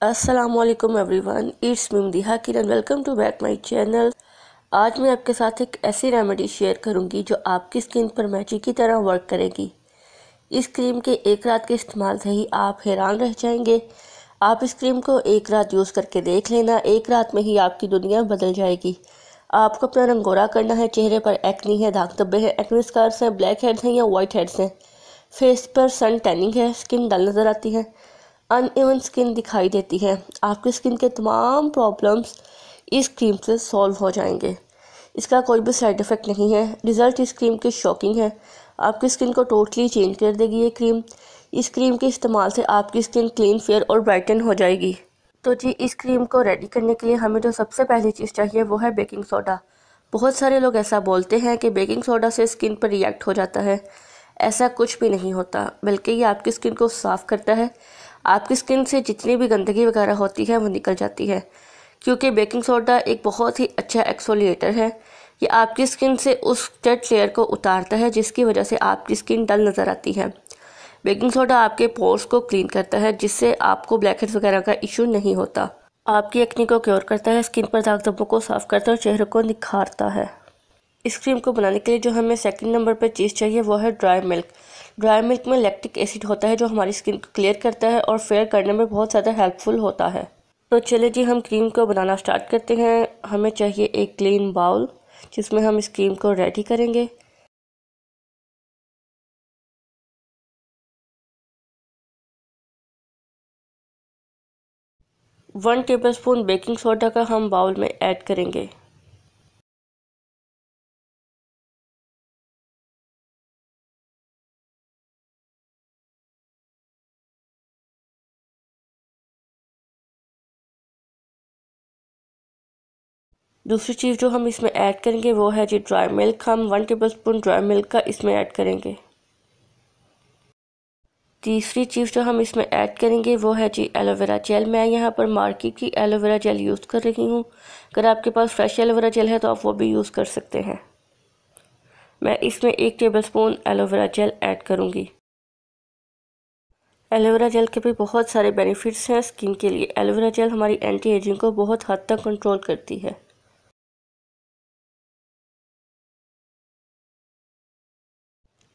अस्सलामुअलैकुम everyone, it's Mimdiha Kiran. Welcome to back my channel. आज मैं आपके साथ एक ऐसी रेमेडी शेयर करूंगी जो आपकी स्किन पर मैजिक की तरह वर्क करेगी। इस क्रीम के एक रात के इस्तेमाल से ही आप हैरान रह जाएंगे। आप इस क्रीम को एक रात यूज़ करके देख लेना, एक रात में ही आपकी दुनिया बदल जाएगी। आपको अपना रंग गोरा करना है, चेहरे पर एक्नी है, दाग धब्बे हैं, एक्ने स्कार्स हैं, ब्लैक हेड्स हैं या वाइट हेड्स हैं, फेस पर सन टैनिंग है, स्किन डल नज़र आती है, अनइवन स्किन दिखाई देती है, आपकी स्किन के तमाम प्रॉब्लम्स इस क्रीम से सॉल्व हो जाएंगे। इसका कोई भी साइड इफ़ेक्ट नहीं है। रिज़ल्ट इस क्रीम के शॉकिंग है। आपकी स्किन को टोटली चेंज कर देगी ये क्रीम। इस क्रीम के इस्तेमाल से आपकी स्किन क्लीन, फेयर और ब्राइटन हो जाएगी। तो जी, इस क्रीम को रेडी करने के लिए हमें जो सबसे पहली चीज़ चाहिए वो है बेकिंग सोडा। बहुत सारे लोग ऐसा बोलते हैं कि बेकिंग सोडा से स्किन पर रिएक्ट हो जाता है। ऐसा कुछ भी नहीं होता, बल्कि ये आपकी स्किन को साफ़ करता है। आपकी स्किन से जितनी भी गंदगी वगैरह होती है वो निकल जाती है, क्योंकि बेकिंग सोडा एक बहुत ही अच्छा एक्सफोलिएटर है। ये आपकी स्किन से उस डेड लेयर को उतारता है जिसकी वजह से आपकी स्किन डल नज़र आती है। बेकिंग सोडा आपके पोर्स को क्लीन करता है, जिससे आपको ब्लैकहेड्स वगैरह का इशू नहीं होता। आपकी एक्ने को क्योर करता है, स्किन पर दाग धब्बों को साफ करता है और चेहरे को निखारता है। इस क्रीम को बनाने के लिए जो हमें सेकंड नंबर पर चीज़ चाहिए वो है ड्राई मिल्क। ड्राई मिल्क में लैक्टिक एसिड होता है जो हमारी स्किन को क्लियर करता है और फेयर करने में बहुत ज़्यादा हेल्पफुल होता है। तो चलिए जी, हम क्रीम को बनाना स्टार्ट करते हैं। हमें चाहिए एक क्लीन बाउल जिसमें हम इस क्रीम को रेडी करेंगे। वन टेबलस्पून बेकिंग सोडा का हम बाउल में ऐड करेंगे। दूसरी चीज़ जो हम इसमें ऐड करेंगे वो है जी ड्राई मिल्क। हम 1 टेबलस्पून ड्राई मिल्क का इसमें ऐड करेंगे। तीसरी चीज़ जो हम इसमें ऐड करेंगे वो है जी एलोवेरा जेल। मैं यहाँ पर मार्केट की एलोवेरा जेल यूज़ कर रही हूँ। अगर आपके पास फ्रेश एलोवेरा जेल है तो आप वो भी यूज़ कर सकते हैं। मैं इसमें 1 टेबलस्पून एलोवेरा जेल ऐड करूँगी। एलोवेरा जेल के भी बहुत सारे बेनिफिट्स हैं स्किन के लिए। एलोवेरा जेल हमारी एंटी एजिंग को बहुत हद तक कंट्रोल करती है।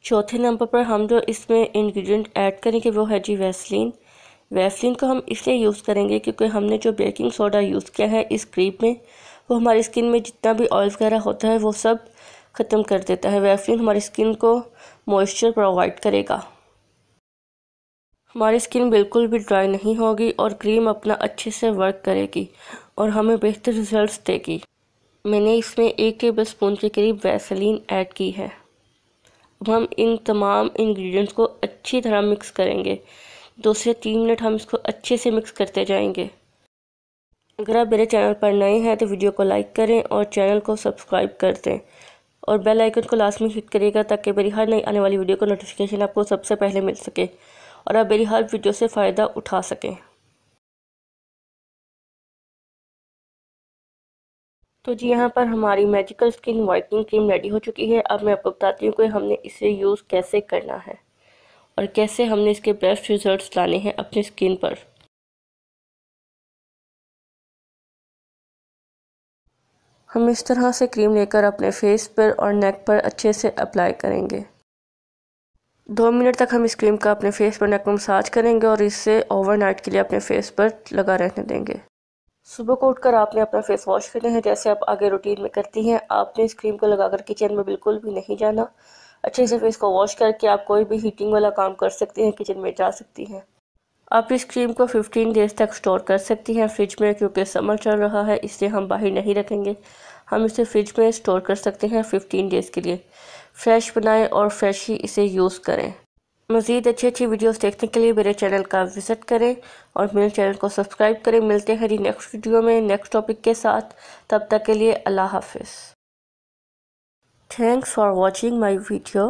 चौथे नंबर पर हम जो इसमें इंग्रेडिएंट ऐड करेंगे वो है जी वैसलीन। वैसलीन को हम इसलिए यूज़ करेंगे क्योंकि हमने जो बेकिंग सोडा यूज़ किया है इस क्रीम में, वो हमारी स्किन में जितना भी ऑयल वगैरह होता है वो सब ख़त्म कर देता है। वैसलीन हमारी स्किन को मॉइस्चर प्रोवाइड करेगा। हमारी स्किन बिल्कुल भी ड्राई नहीं होगी और क्रीम अपना अच्छे से वर्क करेगी और हमें बेहतर रिजल्ट्स देगी। मैंने इसमें 1 टेबलस्पून के करीब वैसलीन ऐड की है। अब हम इन तमाम इंग्रेडिएंट्स को अच्छी तरह मिक्स करेंगे। 2 से 3 मिनट हम इसको अच्छे से मिक्स करते जाएंगे। अगर आप मेरे चैनल पर नए हैं तो वीडियो को लाइक करें और चैनल को सब्सक्राइब कर दें और बेल आइकन को लाजमी हिट करिएगा ताकि मेरी हर नई आने वाली वीडियो का नोटिफिकेशन आपको सबसे पहले मिल सके और आप मेरी हर वीडियो से फ़ायदा उठा सकें। तो जी, यहाँ पर हमारी magical skin whitening cream ready हो चुकी है। अब मैं आपको बताती हूँ कि हमने इसे यूज़ कैसे करना है और कैसे हमने इसके बेस्ट रिजल्ट्स लाने हैं अपनी स्किन पर। हम इस तरह से क्रीम लेकर अपने फेस पर और नेक पर अच्छे से अप्लाई करेंगे। 2 मिनट तक हम इस क्रीम का अपने फेस पर, नेक पर मसाज करेंगे और इसे ओवरनाइट के लिए अपने फेस पर लगा रहने देंगे। सुबह को उठकर आपने अपना फेस वॉश करना है जैसे आप आगे रूटीन में करती हैं। आपने इस क्रीम को लगाकर किचन में बिल्कुल भी नहीं जाना। अच्छे से फेस को वॉश करके आप कोई भी हीटिंग वाला काम कर सकती हैं, किचन में जा सकती हैं। आप इस क्रीम को 15 डेज़ तक स्टोर कर सकती हैं फ्रिज में, क्योंकि समर चल रहा है इसलिए हम बाहर नहीं रखेंगे। हम इसे फ्रिज में स्टोर कर सकते हैं 15 डेज़ के लिए। फ्रेश बनाएं और फ्रेश ही इसे यूज़ करें। मज़ीद अच्छी वीडियोस देखने के लिए मेरे चैनल का विज़िट करें और मेरे चैनल को सब्सक्राइब करें। मिलते हैं नेक्स्ट वीडियो में नेक्स्ट टॉपिक के साथ। तब तक के लिए अल्लाह हाफिज़। Thanks for watching my video.